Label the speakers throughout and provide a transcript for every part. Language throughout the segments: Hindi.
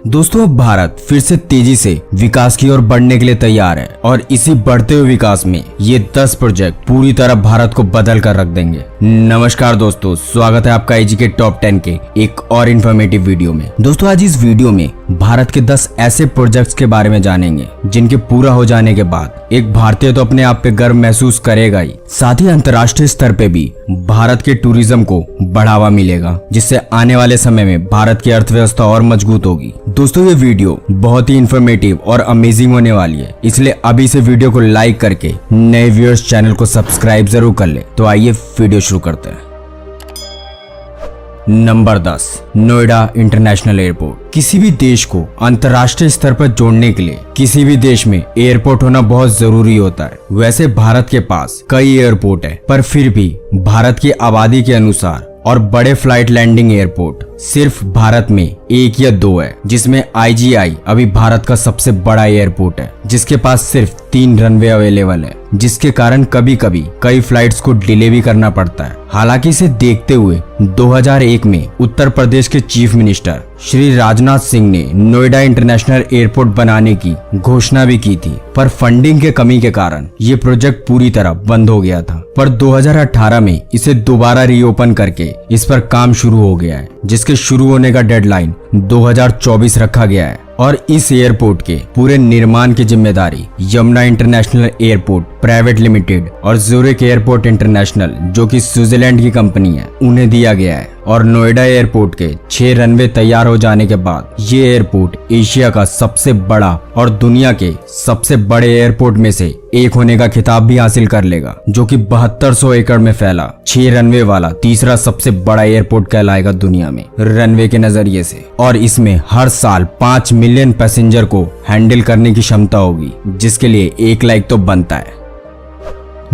Speaker 1: दोस्तों, अब भारत फिर से तेजी से विकास की ओर बढ़ने के लिए तैयार है और इसी बढ़ते हुए विकास में ये 10 प्रोजेक्ट पूरी तरह भारत को बदल कर रख देंगे। नमस्कार दोस्तों, स्वागत है आपका एजी के टॉप 10 के एक और इन्फॉर्मेटिव वीडियो में। दोस्तों, आज इस वीडियो में भारत के 10 ऐसे प्रोजेक्ट्स के बारे में जानेंगे जिनके पूरा हो जाने के बाद एक भारतीय तो अपने आप पे गर्व महसूस करेगा ही, साथ ही अंतर्राष्ट्रीय स्तर पे भी भारत के टूरिज्म को बढ़ावा मिलेगा, जिससे आने वाले समय में भारत की अर्थव्यवस्था और मजबूत होगी। दोस्तों, ये वीडियो बहुत ही इन्फॉर्मेटिव और अमेजिंग होने वाली है, इसलिए अभी से वीडियो को लाइक करके नए व्यूअर्स चैनल को सब्सक्राइब जरूर कर ले। तो आइए वीडियो शुरू करते हैं। Number 10, Noida international airport. किसी भी देश को अंतर्राष्ट्रीय स्तर पर जोड़ने के लिए किसी भी देश में एयरपोर्ट होना बहुत जरूरी होता है। वैसे भारत के पास कई एयरपोर्ट है, पर फिर भी भारत की आबादी के अनुसार और बड़े फ्लाइट लैंडिंग एयरपोर्ट सिर्फ भारत में 1 या 2 है, जिसमें IGI अभी भारत का सबसे बड़ा एयरपोर्ट है, जिसके पास सिर्फ 3 रनवे अवेलेबल है, जिसके कारण कभी कभी कई फ्लाइट्स को डिले भी करना पड़ता है। हालांकि इसे देखते हुए 2001 में उत्तर प्रदेश के चीफ मिनिस्टर श्री राजनाथ सिंह ने नोएडा इंटरनेशनल एयरपोर्ट बनाने की घोषणा भी की थी, पर फंडिंग के कमी के कारण ये प्रोजेक्ट पूरी तरह बंद हो गया था। पर 2018 में इसे दोबारा रीओपन करके इस पर काम शुरू हो गया है, जिसके शुरू होने का डेडलाइन 2024 रखा गया है। और इस एयरपोर्ट के पूरे निर्माण की जिम्मेदारी Yamuna international airport private limited और ज़ूरिक एयरपोर्ट इंटरनेशनल, जो कि स्विट्जरलैंड की कंपनी है, उन्हें दिया गया है। और नोएडा एयरपोर्ट के 6 रनवे तैयार हो जाने के बाद ये एयरपोर्ट एशिया का सबसे बड़ा और दुनिया के सबसे बड़े एयरपोर्ट में से एक होने का खिताब भी हासिल कर लेगा, जो कि 7200 एकड़ में फैला 6 रनवे वाला तीसरा सबसे बड़ा एयरपोर्ट कहलाएगा दुनिया में रनवे के नजरिए से। और इसमें हर साल 5 मिलियन पैसेंजर को हैंडल करने की क्षमता होगी, जिसके लिए 1 लाइक तो बनता है।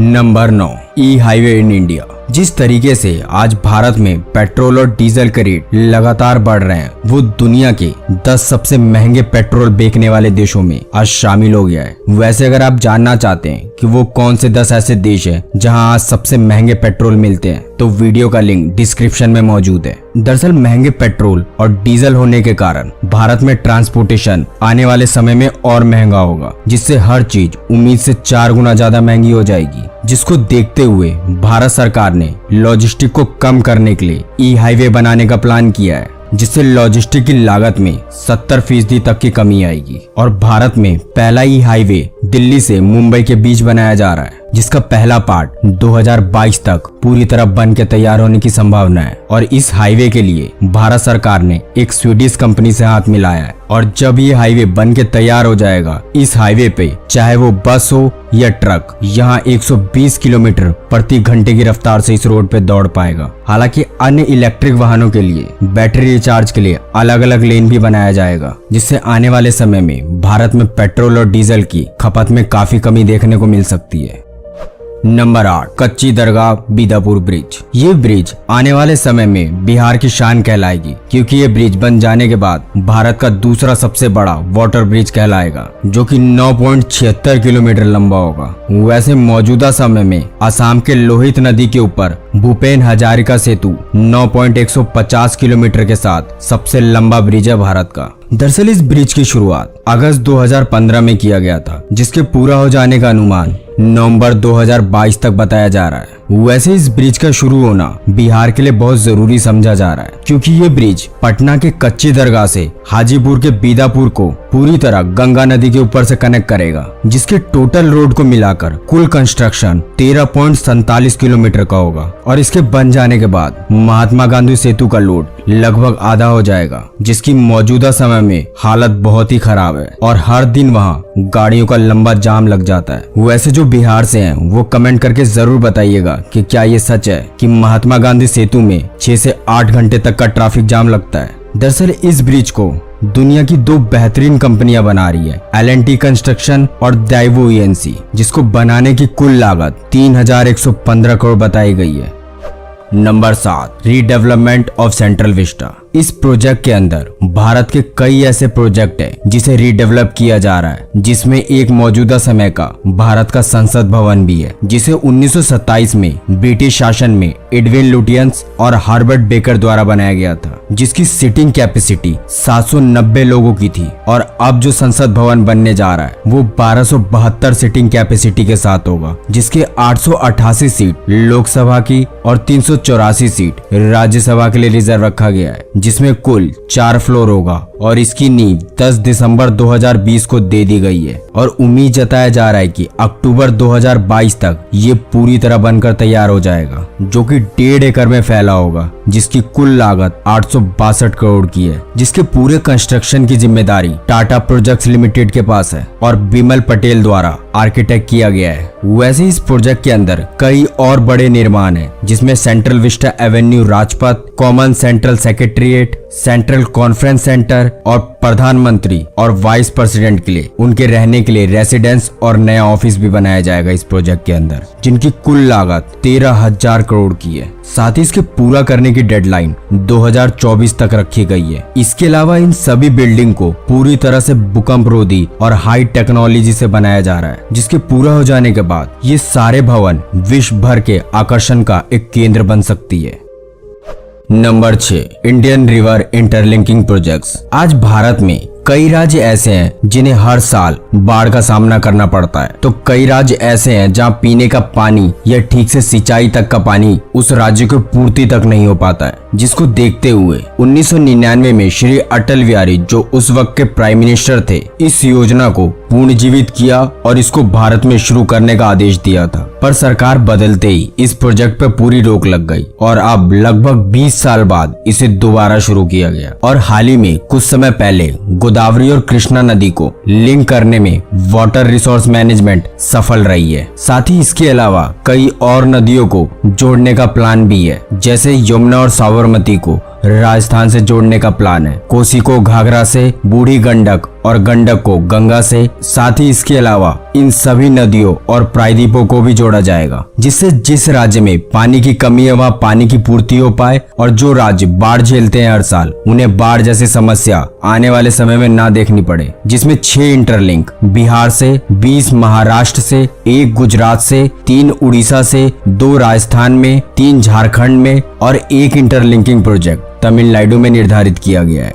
Speaker 1: Number 9, E highway in India. जिस तरीके से आज भारत में पेट्रोल और डीजल के रेट लगातार बढ़ रहे हैं, वो दुनिया के 10 सबसे महंगे पेट्रोल बेचने वाले देशों में आज शामिल हो गया है। वैसे अगर आप जानना चाहते हैं कि वो कौन से 10 ऐसे देश हैं जहां आज सबसे महंगे पेट्रोल मिलते हैं, तो वीडियो का लिंक डिस्क्रिप्शन में मौजूद है। दरअसल महंगे पेट्रोल और डीजल होने के कारण भारत में ट्रांसपोर्टेशन आने वाले समय में और महंगा होगा, जिससे हर चीज उम्मीद से 4 गुना ज्यादा महंगी हो जाएगी, जिसको देखते हुए भारत सरकार ने लॉजिस्टिक को कम करने के लिए ई हाईवे बनाने का प्लान किया है, जिससे लॉजिस्टिक की लागत में 70% तक की कमी आएगी। और भारत में पहला ई हाईवे दिल्ली से मुंबई के बीच बनाया जा रहा है, जिसका पहला पार्ट 2022 तक पूरी तरह बन के तैयार होने की संभावना है। और इस हाईवे के लिए भारत सरकार ने एक स्वीडिश कंपनी से हाथ मिलाया है। और जब ये हाईवे बन के तैयार हो जाएगा, इस हाईवे पे चाहे वो बस हो या ट्रक, यहाँ 120 किलोमीटर प्रति घंटे की रफ्तार से इस रोड पे दौड़ पाएगा। हालांकि अन्य इलेक्ट्रिक वाहनों के लिए बैटरी रिचार्ज के लिए अलग अलग लेन भी बनाया जाएगा, जिससे आने वाले समय में भारत में पेट्रोल और डीजल की खपत में काफी कमी देखने को मिल सकती है। नंबर 8, कच्ची दरगाह बीदापुर ब्रिज। ये ब्रिज आने वाले समय में बिहार की शान कहलाएगी, क्योंकि ये ब्रिज बन जाने के बाद भारत का दूसरा सबसे बड़ा वाटर ब्रिज कहलाएगा, जो कि 9.76 किलोमीटर लंबा होगा। वैसे मौजूदा समय में असम के लोहित नदी के ऊपर भूपेन हजारिका सेतु 9.150 किलोमीटर के साथ सबसे लंबा ब्रिज है भारत का। दरअसल इस ब्रिज की शुरुआत अगस्त 2015 में किया गया था, जिसके पूरा हो जाने का अनुमान नवंबर 2022 तक बताया जा रहा है। वैसे इस ब्रिज का शुरू होना बिहार के लिए बहुत जरूरी समझा जा रहा है, क्योंकि ये ब्रिज पटना के कच्ची दरगाह से हाजीपुर के बीदापुर को पूरी तरह गंगा नदी के ऊपर से कनेक्ट करेगा, जिसके टोटल रोड को मिलाकर कुल कंस्ट्रक्शन 13.47 किलोमीटर का होगा। और इसके बन जाने के बाद महात्मा गांधी सेतु का लोड लगभग आधा हो जाएगा, जिसकी मौजूदा समय में हालत बहुत ही खराब है और हर दिन वहाँ गाड़ियों का लंबा जाम लग जाता है। वैसे जो बिहार से हैं वो कमेंट करके जरूर बताइएगा कि क्या ये सच है कि महात्मा गांधी सेतु में 6 से 8 घंटे तक का ट्रैफिक जाम लगता है। दरअसल इस ब्रिज को दुनिया की 2 बेहतरीन कंपनियां बना रही है, L&T कंस्ट्रक्शन और दाइवो ENC, जिसको बनाने की कुल लागत 3115 करोड़ बताई गई है। Number 7, redevelopment of central Vista. इस प्रोजेक्ट के अंदर भारत के कई ऐसे प्रोजेक्ट हैं जिसे रीडेवलप किया जा रहा है, जिसमें एक मौजूदा समय का भारत का संसद भवन भी है, जिसे 1927 में ब्रिटिश शासन में एडविन लुटियंस और हार्बर्ट बेकर द्वारा बनाया गया था, जिसकी सीटिंग कैपेसिटी 790 लोगों की थी। और अब जो संसद भवन बनने जा रहा है वो 1272 सीटिंग कैपेसिटी के साथ होगा, जिसके 888 सीट लोकसभा की और 384 सीट राज्यसभा के लिए रिजर्व रखा गया है, जिसमें कुल 4 फ्लोर होगा और इसकी नींव 10 दिसंबर 2020 को दे दी गई है और उम्मीद जताया जा रहा है कि अक्टूबर 2022 तक ये पूरी तरह बनकर तैयार हो जाएगा, जो कि 1.5 एकड़ में फैला होगा, जिसकी कुल लागत 862 करोड़ की है, जिसके पूरे कंस्ट्रक्शन की जिम्मेदारी टाटा प्रोजेक्ट्स लिमिटेड के पास है और बिमल पटेल द्वारा आर्किटेक्ट किया गया है। वैसे इस प्रोजेक्ट के अंदर कई और बड़े निर्माण हैं, जिसमें central Vista Avenue Rajpath, common central secretariat, central conference centre और प्रधानमंत्री और वाइस प्रेसिडेंट के लिए उनके रहने के लिए रेसिडेंस और नया ऑफिस भी बनाया जाएगा इस प्रोजेक्ट के अंदर, जिनकी कुल लागत 13,000 करोड़ की है। साथ ही इसके पूरा करने की डेडलाइन 2024 तक रखी गई है। इसके अलावा इन सभी बिल्डिंग को पूरी तरह से भूकंप रोधी और हाई टेक्नोलॉजी से बनाया जा रहा है, जिसके पूरा हो जाने के बाद ये सारे भवन विश्व भर के आकर्षण का एक केंद्र बन सकती है। Number 6, Indian river interlinking projects. आज भारत में कई राज्य ऐसे हैं जिन्हें हर साल बाढ़ का सामना करना पड़ता है, तो कई राज्य ऐसे हैं जहां पीने का पानी या ठीक से सिंचाई तक का पानी उस राज्य को पूर्ति तक नहीं हो पाता है, जिसको देखते हुए 1999 में श्री अटल बिहारी, जो उस वक्त के प्राइम मिनिस्टर थे, इस योजना को पुनर्जीवित किया और इसको भारत में शुरू करने का आदेश दिया था। पर सरकार बदलते ही इस प्रोजेक्ट पर पूरी रोक लग गई और अब लगभग 20 साल बाद इसे दोबारा शुरू किया गया। और हाल ही में कुछ समय पहले गोदावरी और कृष्णा नदी को लिंक करने में वाटर रिसोर्स मैनेजमेंट सफल रही है। साथ ही इसके अलावा कई और नदियों को जोड़ने का प्लान भी है, जैसे यमुना और साबरमती को राजस्थान से जोड़ने का प्लान है, कोसी को घाघरा से, बूढ़ी गंडक और गंडक को गंगा से। साथ ही इसके अलावा इन सभी नदियों और प्रायद्वीपों को भी जोड़ा जाएगा, जिससे जिस राज्य में पानी की कमी है वहाँ पानी की पूर्ति हो पाए और जो राज्य बाढ़ झेलते हैं हर साल, उन्हें बाढ़ जैसी समस्या आने वाले समय में ना देखनी पड़े। जिसमें 6 इंटरलिंक बिहार से, 20 महाराष्ट्र से, 1 गुजरात से, 3 उड़ीसा से, 2 राजस्थान में, 3 झारखंड में और 1 इंटरलिंकिंग प्रोजेक्ट तमिलनाडु में निर्धारित किया गया है।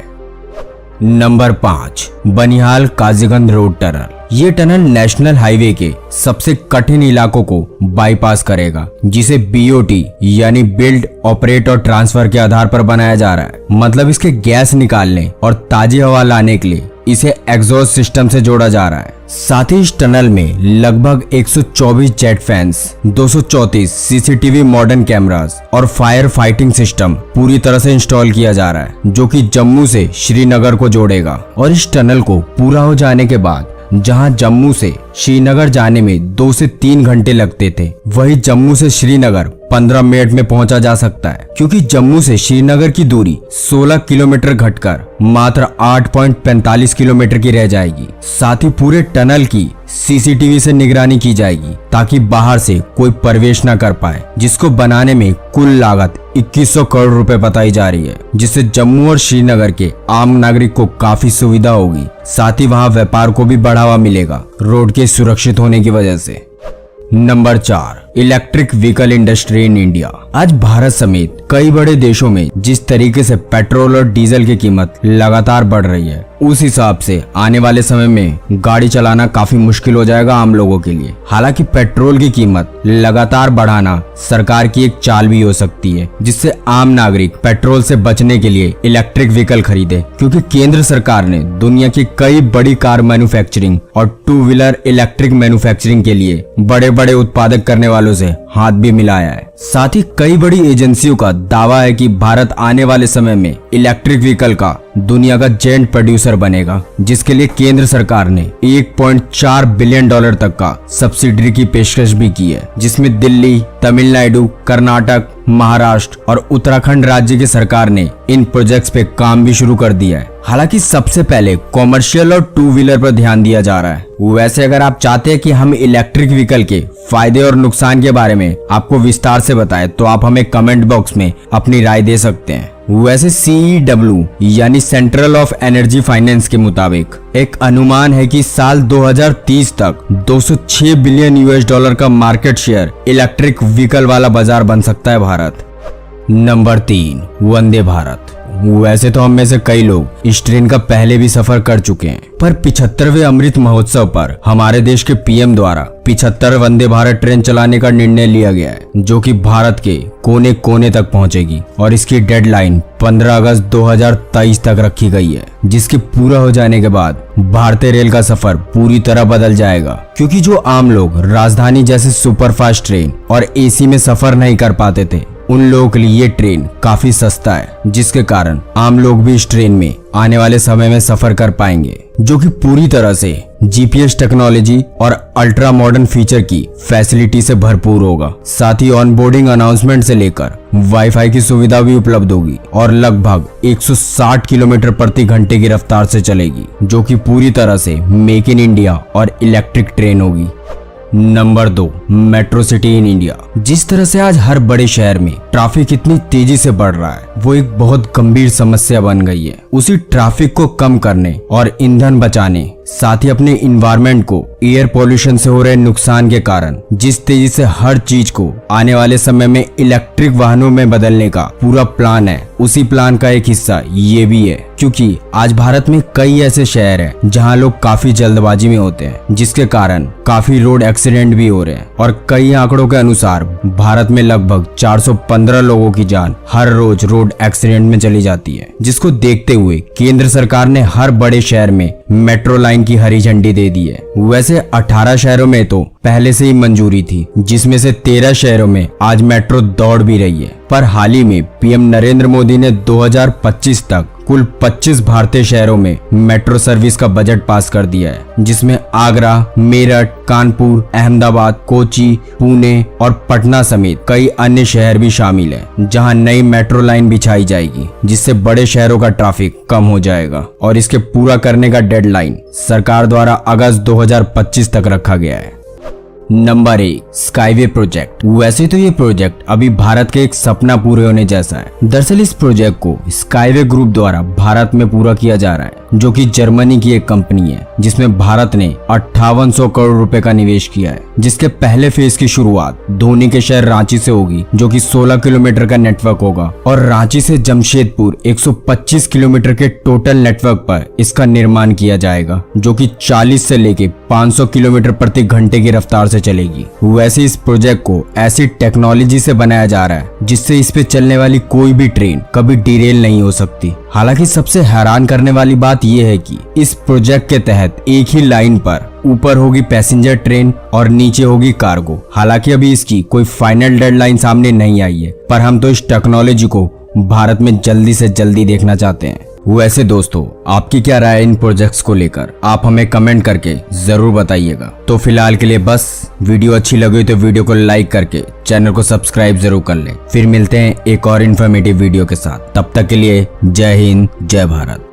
Speaker 1: Number 5, Banihal Qazigund road tunnel. ये टनल नेशनल हाईवे के सबसे कठिन इलाकों को बाईपास करेगा, जिसे बीओटी यानी बिल्ड, ऑपरेट और ट्रांसफर के आधार पर बनाया जा रहा है। मतलब इसके गैस निकालने और ताजी हवा लाने के लिए इसे एग्जॉस्ट सिस्टम से जोड़ा जा रहा है। साथ ही इस टनल में लगभग 124 jet fans, 234 CCTV modern cameras और फायर फाइटिंग सिस्टम पूरी तरह से इंस्टॉल किया जा रहा है, जो कि जम्मू से श्रीनगर को जोड़ेगा। और इस टनल को पूरा हो जाने के बाद जहां जम्मू से श्रीनगर जाने में 2 से 3 घंटे लगते थे, वही जम्मू से श्रीनगर 15 मिनट में पहुंचा जा सकता है, क्योंकि जम्मू से श्रीनगर की दूरी 16 किलोमीटर घटकर मात्र 8.45 किलोमीटर की रह जाएगी। साथ ही पूरे टनल की सीसीटीवी से निगरानी की जाएगी ताकि बाहर से कोई प्रवेश न कर पाए, जिसको बनाने में कुल लागत 2100 करोड़ रुपए बताई जा रही है, जिससे जम्मू और श्रीनगर के आम नागरिक को काफी सुविधा होगी। साथ ही वहां व्यापार को भी बढ़ावा मिलेगा रोड के सुरक्षित होने की वजह से। Number 4, electric vehicle industry in India. आज भारत समेत कई बड़े देशों में जिस तरीके से पेट्रोल और डीजल की कीमत लगातार बढ़ रही है, उस हिसाब से आने वाले समय में गाड़ी चलाना काफी मुश्किल हो जाएगा आम लोगों के लिए। हालांकि पेट्रोल की कीमत लगातार बढ़ाना सरकार की एक चाल भी हो सकती है, जिससे आम नागरिक पेट्रोल से बचने के लिए इलेक्ट्रिक व्हीकल खरीदे, क्योंकि केंद्र सरकार ने दुनिया की कई बड़ी कार मैन्युफैक्चरिंग और 2 व्हीलर इलेक्ट्रिक मैन्युफैक्चरिंग के लिए बड़े बड़े उत्पादक करने वालों से हाथ भी मिलाया है। साथ ही कई बड़ी एजेंसियों का दावा है कि भारत आने वाले समय में इलेक्ट्रिक व्हीकल का दुनिया का जेंट प्रोड्यूसर बनेगा, जिसके लिए केंद्र सरकार ने 1.4 बिलियन डॉलर तक का सब्सिडी की पेशकश भी की है, जिसमें दिल्ली, तमिलनाडु, कर्नाटक, महाराष्ट्र और उत्तराखंड राज्य की सरकार ने इन प्रोजेक्ट्स पे काम भी शुरू कर दिया है। हालांकि सबसे पहले कॉमर्शियल और 2 व्हीलर पर ध्यान दिया जा रहा है। वैसे अगर आप चाहते हैं कि हम इलेक्ट्रिक व्हीकल के फायदे और नुकसान के बारे में आपको विस्तार से बताएं, तो आप हमें कमेंट बॉक्स में अपनी राय दे सकते हैं। वैसे CEW यानी सेंट्रल ऑफ एनर्जी फाइनेंस के मुताबिक एक अनुमान है कि साल 2030 तक 206 बिलियन US$ का मार्केट शेयर इलेक्ट्रिक व्हीकल वाला बाजार बन सकता है भारत। नंबर 3, वंदे भारत। वैसे तो हम में से कई लोग इस ट्रेन का पहले भी सफर कर चुके हैं, पर 75वें अमृत महोत्सव पर हमारे देश के PM द्वारा 75 वंदे भारत ट्रेन चलाने का निर्णय लिया गया है, जो कि भारत के कोने कोने तक पहुंचेगी और इसकी डेडलाइन 15 अगस्त 2023 तक रखी गई है, जिसके पूरा हो जाने के बाद भारतीय रेल का सफर पूरी तरह बदल जाएगा। क्योंकि जो आम लोग राजधानी जैसे सुपरफास्ट ट्रेन और AC में सफर नहीं कर पाते थे, उन लोगों के लिए ये ट्रेन काफी सस्ता है, जिसके कारण आम लोग भी इस ट्रेन में आने वाले समय में सफर कर पाएंगे, जो कि पूरी तरह से GPS टेक्नोलॉजी और अल्ट्रा मॉडर्न फीचर की फैसिलिटी से भरपूर होगा। साथ ही ऑन बोर्डिंग अनाउंसमेंट से लेकर वाईफाई की सुविधा भी उपलब्ध होगी और लगभग 160 किलोमीटर प्रति घंटे की रफ्तार से चलेगी, जो कि पूरी तरह से मेक इन इंडिया और इलेक्ट्रिक ट्रेन होगी। Number 2, metro city in India. जिस तरह से आज हर बड़े शहर में ट्रैफिक इतनी तेजी से बढ़ रहा है, वो एक बहुत गंभीर समस्या बन गई है। उसी ट्रैफिक को कम करने और ईंधन बचाने, साथ ही अपने इन्वायरमेंट को एयर पोल्यूशन से हो रहे नुकसान के कारण जिस तेजी से हर चीज को आने वाले समय में इलेक्ट्रिक वाहनों में बदलने का पूरा प्लान है, उसी प्लान का एक हिस्सा ये भी है। क्योंकि आज भारत में कई ऐसे शहर हैं जहां लोग काफी जल्दबाजी में होते हैं, जिसके कारण काफी रोड एक्सीडेंट भी हो रहे हैं और कई आंकड़ों के अनुसार भारत में लगभग 415 लोगों की जान हर रोज रोड एक्सीडेंट में चली जाती है। जिसको देखते हुए केंद्र सरकार ने हर बड़े शहर में मेट्रो लाइन की हरी झंडी दे दी है। वैसे 18 शहरों में तो पहले से ही मंजूरी थी, जिसमें से 13 शहरों में आज मेट्रो दौड़ भी रही है। पर हाल ही में PM नरेंद्र मोदी ने 2025 तक कुल 25 भारतीय शहरों में मेट्रो सर्विस का बजट पास कर दिया है, जिसमें आगरा, मेरठ, कानपुर, अहमदाबाद, कोची, पुणे और पटना समेत कई अन्य शहर भी शामिल हैं, जहां नई मेट्रो लाइन बिछाई जाएगी, जिससे बड़े शहरों का ट्रैफिक कम हो जाएगा और इसके पूरा करने का डेडलाइन सरकार द्वारा अगस्त 2025 तक रखा गया है। Number 1, skyway project. वैसे तो ये प्रोजेक्ट अभी भारत के एक सपना पूरे होने जैसा है। दरअसल इस प्रोजेक्ट को स्काईवे ग्रुप द्वारा भारत में पूरा किया जा रहा है, जो कि जर्मनी की एक कंपनी है, जिसमें भारत ने 5800 करोड़ रुपए का निवेश किया है। जिसके पहले फेज की शुरुआत धोनी के शहर रांची से होगी, जो कि 16 किलोमीटर का नेटवर्क होगा और रांची से जमशेदपुर 125 किलोमीटर के टोटल नेटवर्क पर इसका निर्माण किया जाएगा, जो कि 40 से लेके 500 किलोमीटर प्रति घंटे की रफ्तार से चलेगी। वैसे इस प्रोजेक्ट को ऐसी टेक्नोलॉजी से बनाया जा रहा है जिससे इस पे चलने वाली कोई भी ट्रेन कभी डिरेल नहीं हो सकती। हालांकि सबसे हैरान करने वाली बात यह है कि इस प्रोजेक्ट के तहत एक ही लाइन पर ऊपर होगी पैसेंजर ट्रेन और नीचे होगी कार्गो। हालांकि अभी इसकी कोई फाइनल डेडलाइन सामने नहीं आई है, पर हम तो इस टेक्नोलॉजी को भारत में जल्दी से जल्दी देखना चाहते हैं। वैसे दोस्तों, आपकी क्या राय है इन प्रोजेक्ट्स को लेकर? आप हमें कमेंट करके जरूर बताइएगा। तो फिलहाल के लिए बस, वीडियो अच्छी लगी तो वीडियो को लाइक करके चैनल को सब्सक्राइब जरूर कर लें। फिर मिलते हैं एक और इन्फॉर्मेटिव वीडियो के साथ। तब तक के लिए जय हिंद, जय भारत।